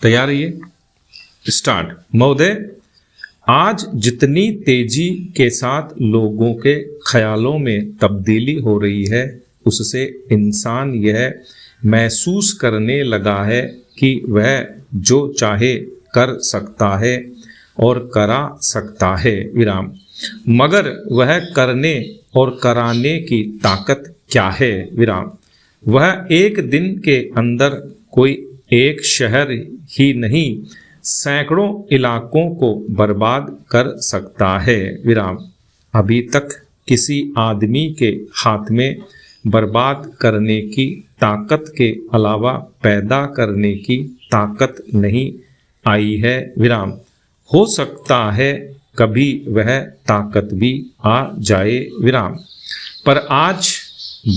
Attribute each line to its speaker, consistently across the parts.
Speaker 1: तैयार है ये? स्टार्ट। महोदय, आज जितनी तेजी के साथ लोगों के ख्यालों में तब्दीली हो रही है, उससे इंसान यह महसूस करने लगा है कि वह जो चाहे कर सकता है और करा सकता है, विराम। मगर वह करने और कराने की ताकत क्या है, विराम? वह एक दिन के अंदर कोई एक शहर ही नहीं, सैकड़ों इलाकों को बर्बाद कर सकता है, विराम। अभी तक किसी आदमी के हाथ में बर्बाद करने की ताकत के अलावा पैदा करने की ताकत नहीं आई है, विराम। हो सकता है कभी वह ताकत भी आ जाए, विराम। पर आज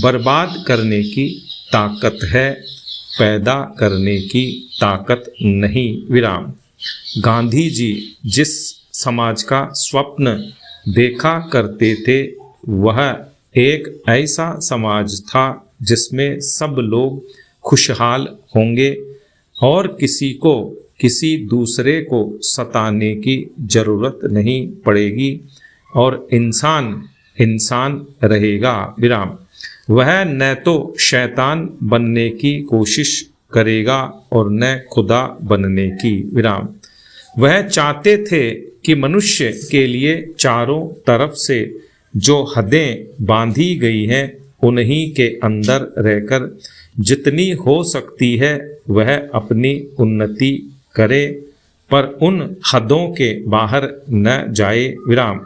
Speaker 1: बर्बाद करने की ताकत है, पैदा करने की ताकत नहीं, विराम। गांधी जी जिस समाज का स्वप्न देखा करते थे, वह एक ऐसा समाज था जिसमें सब लोग खुशहाल होंगे और किसी को किसी दूसरे को सताने की जरूरत नहीं पड़ेगी और इंसान इंसान रहेगा, विराम। वह न तो शैतान बनने की कोशिश करेगा और न खुदा बनने की, विराम। वह चाहते थे कि मनुष्य के लिए चारों तरफ से जो हदें बांधी गई हैं, उन्हीं के अंदर रहकर जितनी हो सकती है वह अपनी उन्नति करे, पर उन हदों के बाहर न जाए, विराम।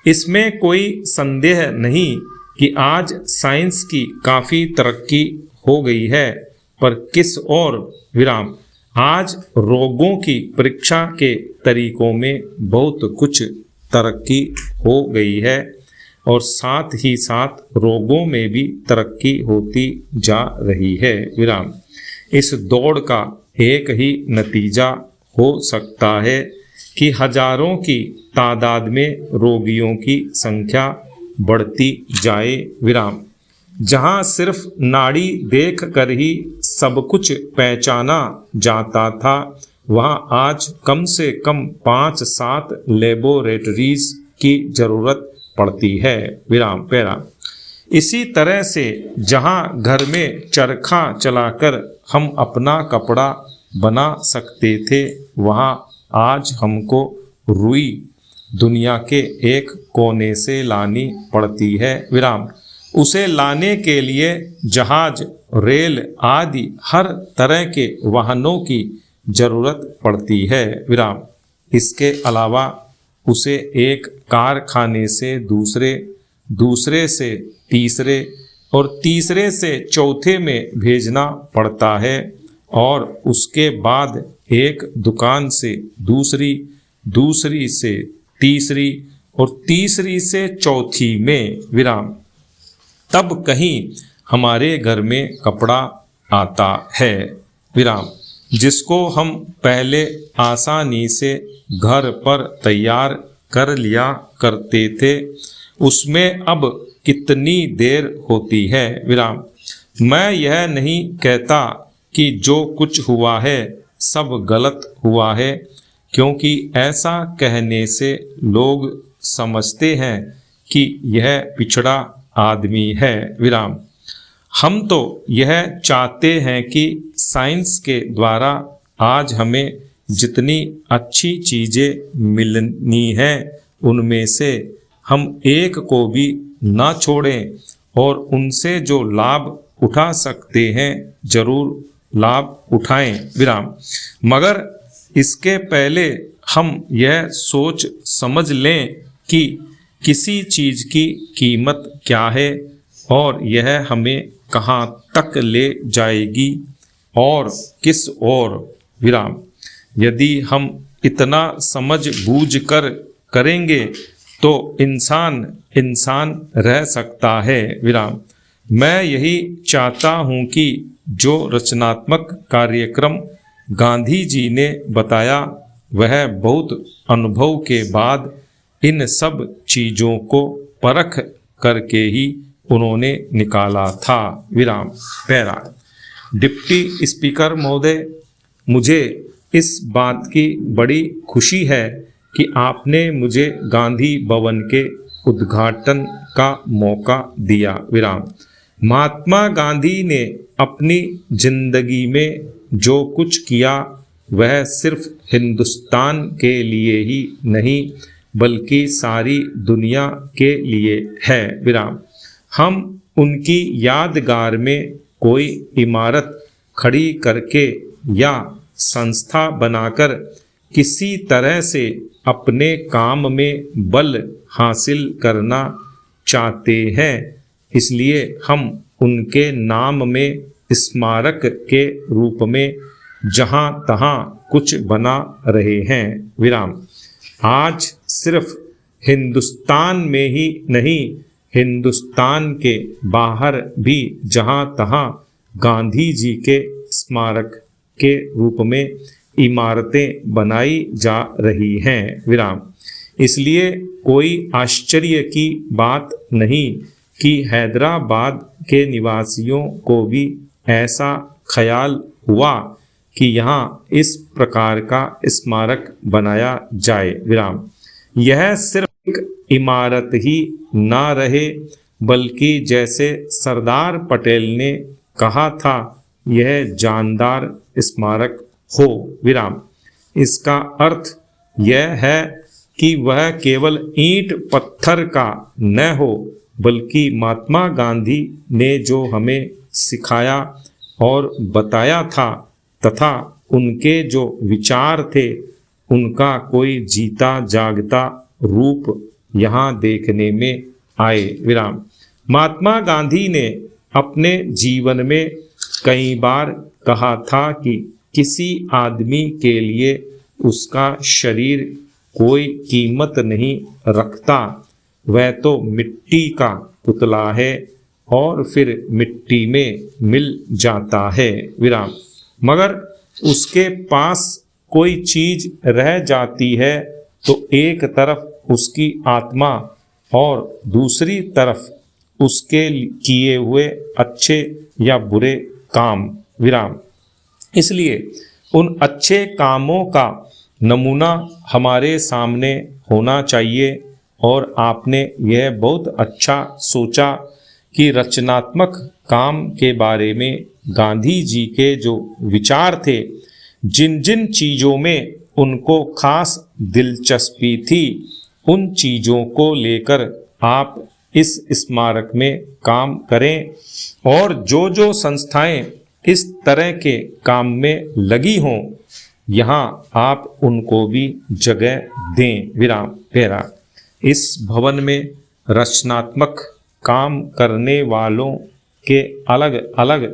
Speaker 1: इसमें कोई संदेह नहीं कि आज साइंस की काफ़ी तरक्की हो गई है, पर किस ओर, विराम? आज रोगों की परीक्षा के तरीकों में बहुत कुछ तरक्की हो गई है और साथ ही साथ रोगों में भी तरक्की होती जा रही है, विराम। इस दौड़ का एक ही नतीजा हो सकता है कि हजारों की तादाद में रोगियों की संख्या बढ़ती जाए, विराम। जहां सिर्फ नाड़ी देख कर ही सब कुछ पहचाना जाता था, वहां आज कम से कम 5-7 लेबोरेटरीज की जरूरत पड़ती है, विराम। पैरा। इसी तरह से जहां घर में चरखा चलाकर हम अपना कपड़ा बना सकते थे, वहां आज हमको रुई दुनिया के एक कोने से लानी पड़ती है, विराम। उसे लाने के लिए जहाज, रेल आदि हर तरह के वाहनों की जरूरत पड़ती है, विराम। इसके अलावा उसे एक कारखाने से दूसरे, दूसरे से तीसरे और तीसरे से चौथे में भेजना पड़ता है और उसके बाद एक दुकान से दूसरी, दूसरी से तीसरी और तीसरी से चौथी में, विराम। तब कहीं हमारे घर में कपड़ा आता है, विराम, जिसको हम पहले आसानी से घर पर तैयार कर लिया करते थे। उसमें अब कितनी देर होती है, विराम। मैं यह नहीं कहता कि जो कुछ हुआ है सब गलत हुआ है, क्योंकि ऐसा कहने से लोग समझते हैं कि यह पिछड़ा आदमी है, विराम। हम तो यह चाहते हैं कि साइंस के द्वारा आज हमें जितनी अच्छी चीज़ें मिलनी हैं, उनमें से हम एक को भी ना छोड़ें और उनसे जो लाभ उठा सकते हैं जरूर लाभ उठाएं, विराम। मगर इसके पहले हम यह सोच समझ लें कि किसी चीज़ की कीमत क्या है और यह हमें कहाँ तक ले जाएगी और किस ओर, विराम। यदि हम इतना समझ बूझ कर करेंगे तो इंसान इंसान रह सकता है, विराम। मैं यही चाहता हूँ कि जो रचनात्मक कार्यक्रम गांधी जी ने बताया, वह बहुत अनुभव के बाद इन सब चीज़ों को परख करके ही उन्होंने निकाला था, विराम। पैरा। डिप्टी स्पीकर महोदय, मुझे इस बात की बड़ी खुशी है कि आपने मुझे गांधी भवन के उद्घाटन का मौका दिया। विराम। महात्मा गांधी ने अपनी जिंदगी में जो कुछ किया वह सिर्फ हिंदुस्तान के लिए ही नहीं बल्कि सारी दुनिया के लिए है। विराम। हम उनकी यादगार में कोई इमारत खड़ी करके या संस्था बनाकर किसी तरह से अपने काम में बल हासिल करना चाहते हैं, इसलिए हम उनके नाम में स्मारक के रूप में जहाँ तहाँ कुछ बना रहे हैं। विराम। आज सिर्फ हिंदुस्तान में ही नहीं, हिंदुस्तान के बाहर भी जहाँ तहाँ गांधी जी के स्मारक के रूप में इमारतें बनाई जा रही हैं। विराम। इसलिए कोई आश्चर्य की बात नहीं कि हैदराबाद के निवासियों को भी ऐसा ख्याल हुआ कि यहाँ इस प्रकार का स्मारक बनाया जाए। विराम। यह सिर्फ एक इमारत ही ना रहे बल्कि जैसे सरदार पटेल ने कहा था, यह जानदार स्मारक हो। विराम। इसका अर्थ यह है कि वह केवल ईंट पत्थर का न हो बल्कि महात्मा गांधी ने जो हमें सिखाया और बताया था तथा उनके जो विचार थे उनका कोई जीता जागता रूप यहाँ देखने में आए। विराम। महात्मा गांधी ने अपने जीवन में कई बार कहा था कि किसी आदमी के लिए उसका शरीर कोई कीमत नहीं रखता, वह तो मिट्टी का पुतला है और फिर मिट्टी में मिल जाता है। विराम। मगर उसके पास कोई चीज रह जाती है तो एक तरफ उसकी आत्मा और दूसरी तरफ उसके किए हुए अच्छे या बुरे काम। विराम। इसलिए उन अच्छे कामों का नमूना हमारे सामने होना चाहिए और आपने यह बहुत अच्छा सोचा कि रचनात्मक काम के बारे में गांधी जी के जो विचार थे, जिन जिन चीज़ों में उनको खास दिलचस्पी थी, उन चीज़ों को लेकर आप इस स्मारक में काम करें और जो जो संस्थाएं इस तरह के काम में लगी हों यहाँ आप उनको भी जगह दें। विराम। पेरा। इस भवन में रचनात्मक काम करने वालों के अलग अलग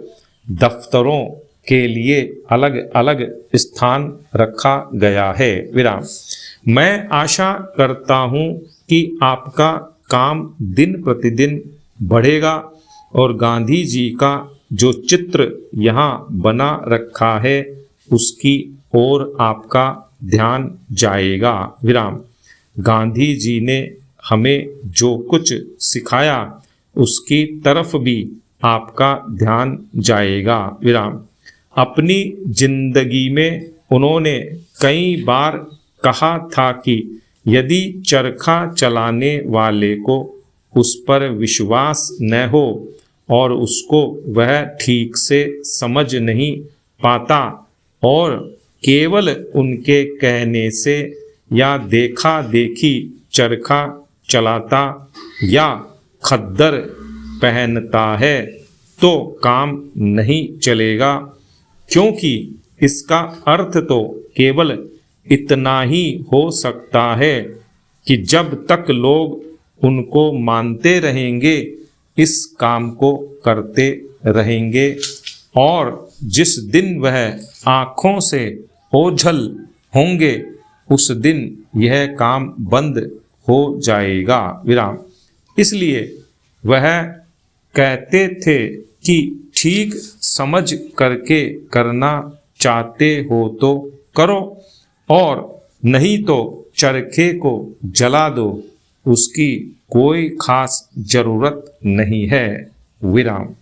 Speaker 1: दफ्तरों के लिए अलग अलग स्थान रखा गया है। विराम। मैं आशा करता हूँ कि आपका काम दिन प्रतिदिन बढ़ेगा और गांधी जी का जो चित्र यहाँ बना रखा है उसकी ओर आपका ध्यान जाएगा। विराम। गांधी जी ने हमें जो कुछ सिखाया उसकी तरफ भी आपका ध्यान जाएगा। विराम। अपनी जिंदगी में उन्होंने कई बार कहा था कि यदि चरखा चलाने वाले को उस पर विश्वास न हो और उसको वह ठीक से समझ नहीं पाता और केवल उनके कहने से या देखा देखी चरखा चलाता या खद्दर पहनता है तो काम नहीं चलेगा, क्योंकि इसका अर्थ तो केवल इतना ही हो सकता है कि जब तक लोग उनको मानते रहेंगे इस काम को करते रहेंगे और जिस दिन वह आँखों से ओझल होंगे उस दिन यह काम बंद हो जाएगा। विराम। इसलिए वह कहते थे कि ठीक समझ करके करना चाहते हो तो करो और नहीं तो चरखे को जला दो, उसकी कोई खास जरूरत नहीं है। विराम।